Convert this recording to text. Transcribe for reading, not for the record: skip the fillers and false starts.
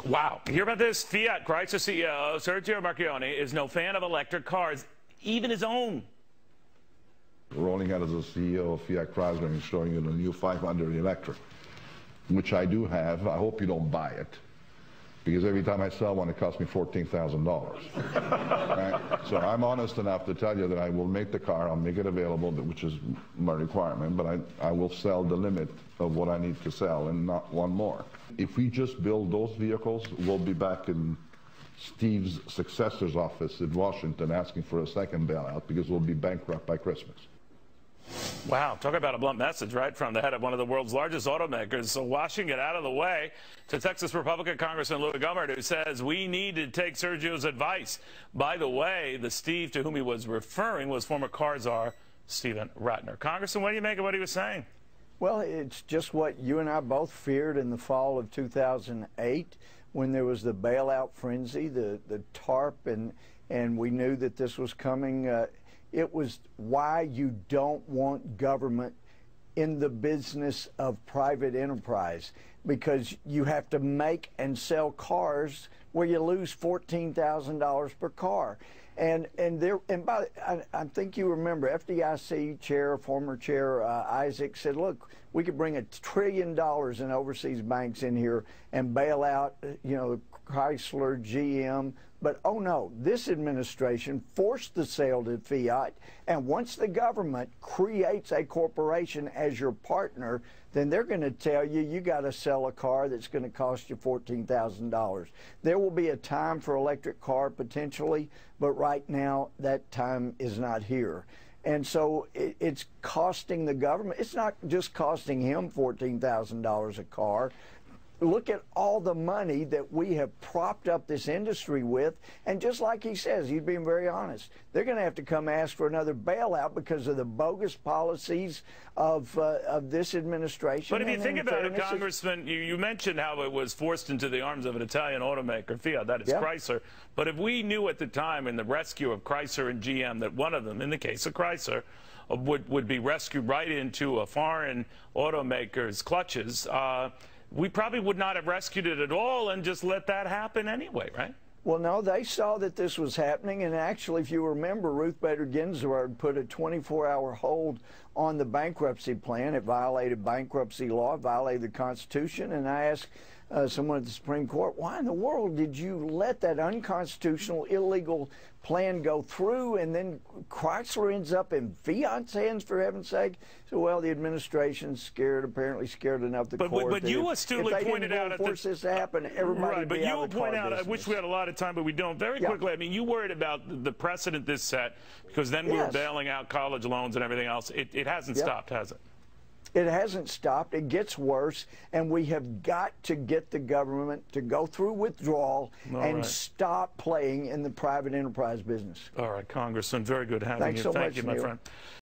Wow. You hear about this? Fiat Chrysler CEO Sergio Marchionne is no fan of electric cars, even his own. Rolling out as a CEO of Fiat Chrysler and showing you the new 500 electric, which I do have. I hope you don't buy it, because every time I sell one, it costs me $14,000. Right? So I'm honest enough to tell you that I will make the car, I'll make it available, which is my requirement, but I will sell the limit of what I need to sell and not one more. If we just build those vehicles, we'll be back in Steve's successor's office in Washington asking for a second bailout because we'll be bankrupt by Christmas. Wow, talk about a blunt message right from the head of one of the world's largest automakers. So washing it out of the way to Texas Republican Congressman Louis Gohmert, who says we need to take Sergio's advice. By the way, the Steve to whom he was referring was former car czar Steven Rattner. Congressman, what do you make of what he was saying? Well, it's just what you and I both feared in the fall of 2008 when there was the bailout frenzy, the TARP, and we knew that this was coming. It was why you don't want government in the business of private enterprise, because you have to make and sell cars where you lose $14,000 per car. I think you remember FDIC chair, former chair Isaac said, look, we could bring $1 trillion in overseas banks in here and bail out, Chrysler, GM. But oh no, this administration forced the sale to Fiat, and once the government creates a corporation as your partner, then they're going to tell you, you got to sell a car that's going to cost you $14,000. There will be a time for electric car potentially, but right now that time is not here. And so it's costing the government. It's not just costing him $14,000 a car. Look at all the money that we have propped up this industry with, and just like he says, he's being very honest, they're going to have to come ask for another bailout because of the bogus policies of this administration. But if you think about it, Congressman, you mentioned how it was forced into the arms of an Italian automaker, Fiat, that is Chrysler. But if we knew at the time in the rescue of Chrysler and GM that one of them, in the case of Chrysler, would be rescued right into a foreign automaker's clutches, we probably would not have rescued it at all and just let that happen anyway, right? Well, no, they saw that this was happening, and actually, if you remember, Ruth Bader Ginsburg put a 24-hour hold on the bankruptcy plan. It violated bankruptcy law, violated the Constitution, and I asked someone at the Supreme Court, why in the world did you let that unconstitutional, illegal plan go through, and then Chrysler ends up in Fiat's hands, for heaven's sake? So, well, the administration's scared, apparently scared enough the court. But you astutely pointed out if force this to happen, everybody would be out of the car business. I wish we had a lot of time, but we don't. Very quickly, I mean, you worried about the precedent this set, because then we were bailing out college loans and everything else. It hasn't stopped, has it? It hasn't stopped. It gets worse, and we have got to get the government to go through withdrawal and stop playing in the private enterprise business. All right, Congressman, very good having you. Thanks so much, Thank you, my friend.